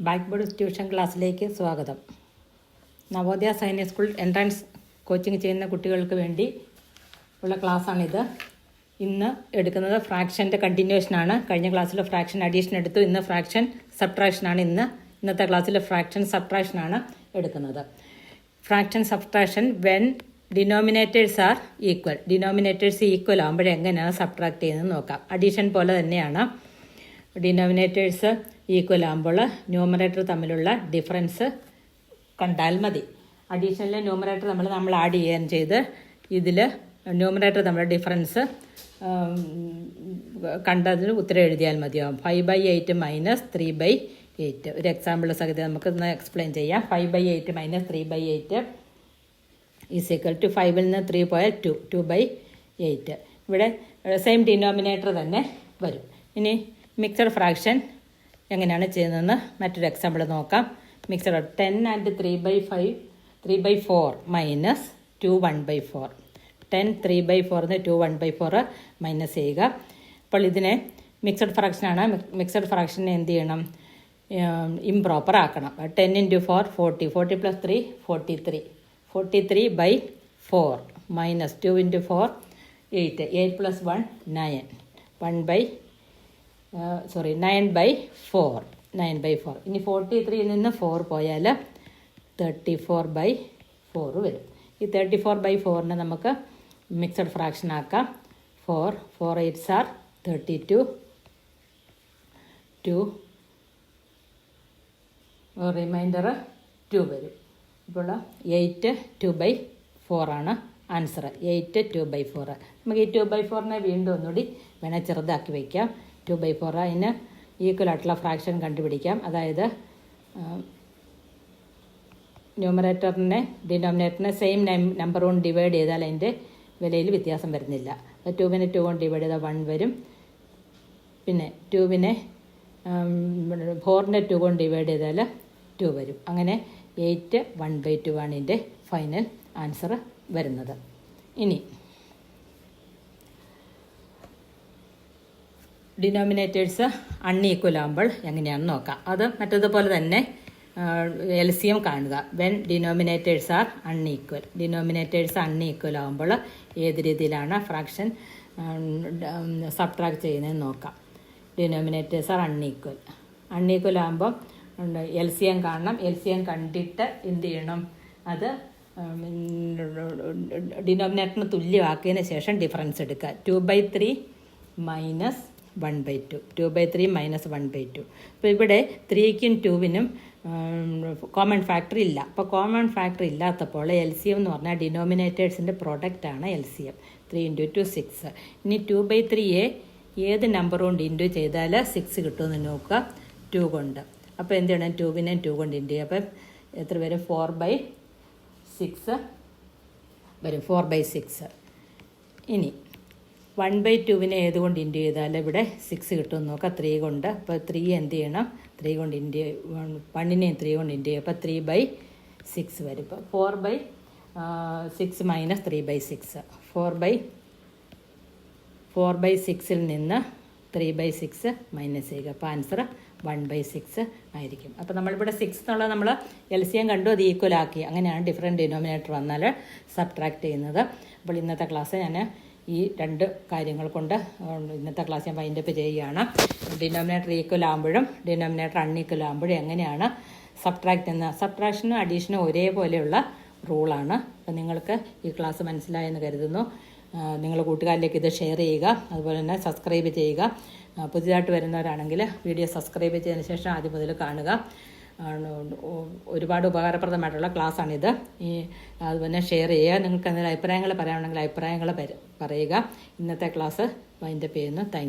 Back board tuition ക്ലാസ്സിലേക്ക് സ്വാഗതം. നവോദയ സൈനിക് school entrance coaching ചെയ്യുന്ന കുട്ടികൾക്ക് വേണ്ടി ഉള്ള ക്ലാസ്സാണിത്. ഇന്ന് എടുക്കുന്നത് ഫ്രാക്ഷൻ്റെ കണ്ടിന്യൂഷനാണ്. കഴിഞ്ഞ ക്ലാസ്സിൽ ഫ്രാക്ഷൻ അഡീഷൻ എടുത്തു. ഇന്ന് ഫ്രാക്ഷൻ സബ്ട്രാക്ഷനാണ്. ഇന്നത്തെ ക്ലാസ്സിൽ ഫ്രാക്ഷൻ സബ്ട്രാക്ഷനാണ് എടുക്കുന്നത്. Fraction subtraction when denominators are equal. Denominators equal ആകുമ്പോഴേ എങ്ങനെയാണ് സബ്ട്രാക്ട് ചെയ്യുന്നത് നോക്കാം. അഡീഷൻ പോലെ തന്നെയാണ്. ഡിനോമിനേറ്റേഴ്സ് ഈക്വൽ ആകുമ്പോൾ ന്യൂമറേറ്റർ തമ്മിലുള്ള ഡിഫറൻസ് കണ്ടാൽ മതി. അഡീഷനിലെ ന്യൂമറേറ്റർ നമ്മൾ ആഡ് ചെയ്യാൻ ചെയ്ത് ഇതിൽ ന്യൂമറേറ്റർ തമ്മിലുള്ള ഡിഫറൻസ് കണ്ടതിന് ഉത്തരം എഴുതിയാൽ മതിയാവും. 5/8 മൈനസ് 3/8. ഒരു എക്സാമ്പിൾ സഹിതം നമുക്കൊന്ന് എക്സ്പ്ലെയിൻ ചെയ്യാം. 5/8 മൈനസ് 3/8 ഈസ് ഈക്വൽ ടു 5ൽ നിന്ന് 3 പോയാൽ 2/8. ഇവിടെ സെയിം ഡിനോമിനേറ്റർ തന്നെ വരും. ഇനി മിക്സഡ് ഫ്രാക്ഷൻ എങ്ങനെയാണ് ചെയ്യുന്നതെന്ന് മറ്റൊരു എക്സാമ്പിൾ നോക്കാം. Mixed 10 and 3/4 minus 2 1/4. 10 3/4 2 1/4 മൈനസ് ചെയ്യുക. അപ്പോൾ ഇതിനെ മിക്സഡ് ഫ്രാക്ഷനാണ്. മിക്സഡ് ഫ്രാക്ഷനെ എന്ത് ചെയ്യണം? ഇംപ്രോപ്പർ ആക്കണം. 10 × 4 40. 40 + 3 43. 43/4 മൈനസ് 2 × 4 8. 8 + 1 9. 9/4. 9/4. ഇനി 43ൽ നിന്ന് 4 പോയാൽ 34/4 വരും. ഈ 34/4നെ നമുക്ക് മിക്സഡ് ഫ്രാക്ഷൻ ആക്കാം. 4 8s are 32. 2 റിമൈൻഡർ 2 വരും. ഇപ്പോൾ 8 2/4 ആണ് ആൻസർ. 8 2/4. നമുക്ക് ഈ 2/4നെ വീണ്ടും ഒന്നുകൂടി വേണേൽ ചെറുതാക്കി വയ്ക്കാം. 2/4 അതിന് ഈക്വൽ ആയിട്ടുള്ള ഫ്രാക്ഷൻ കണ്ടുപിടിക്കാം. അതായത് ന്യൂമറേറ്ററിനെ ഡിനോമിനേറ്ററിനെ സെയിം നമ്പർ കൊണ്ട് ഡിവൈഡ് ചെയ്താൽ അതിൻ്റെ വിലയിൽ വ്യത്യാസം വരുന്നില്ല. 2നെ 2 കൊണ്ട് ഡിവൈഡ് ചെയ്താൽ 1 വരും. പിന്നെ 2നെ 4നെ 2 കൊണ്ട് ഡിവൈഡ് ചെയ്താൽ 2 വരും. അങ്ങനെ 8 1/2 ആണ് ഇതിൻ്റെ ഫൈനൽ ആൻസർ വരുന്നത്. ഇനി ഡിനോമിനേറ്റേഴ്സ് അൺഈക്വൽ ആകുമ്പോൾ എങ്ങനെയാണെന്ന് നോക്കാം. അത് മറ്റതുപോലെ തന്നെ LCM കാണുക. When denominators are unequal. Denominators unequal ആകുമ്പോൾ ഏത് രീതിയിലാണ് ഫ്രാക്ഷൻ സബ്ട്രാക്ട് ചെയ്യുന്നതെന്ന് നോക്കാം. Denominators are unequal. അൺഈക്വൽ ആകുമ്പോൾ LCM കാണണം. LCM കണ്ടിട്ട് എന്ത് ചെയ്യണം? അത് ഡിനോമിനേറ്ററിന് തുല്യമാക്കിയതിന് ശേഷം ഡിഫറൻസ് എടുക്കുക. 2/3 മൈനസ് 1/2. 2/3 മൈനസ് 1/2. അപ്പോൾ ഇവിടെ 3ക്കും 2വിനും കോമൺ ഫാക്ടർ ഇല്ല. അപ്പോൾ കോമൺ ഫാക്ടർ ഇല്ലാത്തപ്പോൾ LCM എന്ന് പറഞ്ഞാൽ ഡിനോമിനേറ്റേഴ്സിൻ്റെ പ്രൊഡക്റ്റാണ് LCM. 3 × 2 6. ഇനി 2/3യെ ഏത് നമ്പർ കൊണ്ട് ഇൻറ്റു ചെയ്താൽ 6 കിട്ടുമെന്ന് നോക്കുക. 2 കൊണ്ട്. അപ്പോൾ എന്ത് ചെയ്യണം? 2വിനെ 2 കൊണ്ട് ഇൻറ്റു ചെയ്യുക. അപ്പം എത്ര വരും? 4/6 വരും. 4/6. ഇനി 1/2വിനെ ഏതുകൊണ്ട് ഇൻറ്റു ചെയ്താൽ ഇവിടെ 6 കിട്ടുമെന്ന് നോക്കാം. 3 കൊണ്ട്. അപ്പോൾ 3 എന്ത് ചെയ്യണം? 3 കൊണ്ട് ഇൻറ്റു 1നെയും 3 കൊണ്ട് ഇൻറ്റു ചെയ്യുക. അപ്പോൾ 3/6 വരും. ഇപ്പോൾ 4/6 മൈനസ് 3/6. 4/6ൽ നിന്ന് 3/6 മൈനസ് ചെയ്യുക. അപ്പോൾ ആൻസർ 1/6 ആയിരിക്കും. അപ്പോൾ നമ്മളിവിടെ 6 എന്നുള്ളത് നമ്മൾ LCM കണ്ടു, അത് ഈക്വൽ ആക്കി. അങ്ങനെയാണ് ഡിഫറെൻറ്റ് ഡിനോമിനേറ്റർ വന്നാൽ സബ്ട്രാക്ട് ചെയ്യുന്നത്. അപ്പോൾ ഇന്നത്തെ ക്ലാസ് ഞാൻ ഈ 2 കാര്യങ്ങൾ കൊണ്ട് ഇന്നത്തെ ക്ലാസ് ഞാൻ വൈൻഡപ്പ് ചെയ്യുകയാണ്. ഡിനോമിനേറ്റർ ഈക്വൽ ആകുമ്പോഴും ഡിനോമിനേറ്റർ അൺഈക്വൽ ആകുമ്പോഴും എങ്ങനെയാണ് സബ്ട്രാക്ട് ചെയ്യുന്നത്. സബ്ട്രാക്ഷനും അഡീഷനും ഒരേപോലെയുള്ള റൂളാണ്. അപ്പോൾ നിങ്ങൾക്ക് ഈ ക്ലാസ് മനസ്സിലായെന്ന് കരുതുന്നു. നിങ്ങൾ കൂട്ടുകാരിലേക്ക് ഇത് ഷെയർ ചെയ്യുക. അതുപോലെ തന്നെ സബ്സ്ക്രൈബ് ചെയ്യുക. പുതിയതായിട്ട് വരുന്നവരാണെങ്കിൽ വീഡിയോ സബ്സ്ക്രൈബ് ചെയ്തതിന് ശേഷം ആദ്യം മുതൽ കാണുക. ഒരുപാട് ഉപകാരപ്രദമായിട്ടുള്ള ക്ലാസ്സാണിത്. അതുപോലെ ഷെയർ ചെയ്യുക. നിങ്ങൾക്ക് എന്തെങ്കിലും അഭിപ്രായങ്ങൾ പറയാനുണ്ടെങ്കിൽ അഭിപ്രായങ്ങൾ പറയുക. ഇന്നത്തെ ക്ലാസ് വൈൻഡപ്പ് ചെയ്യുന്നു. Thank you.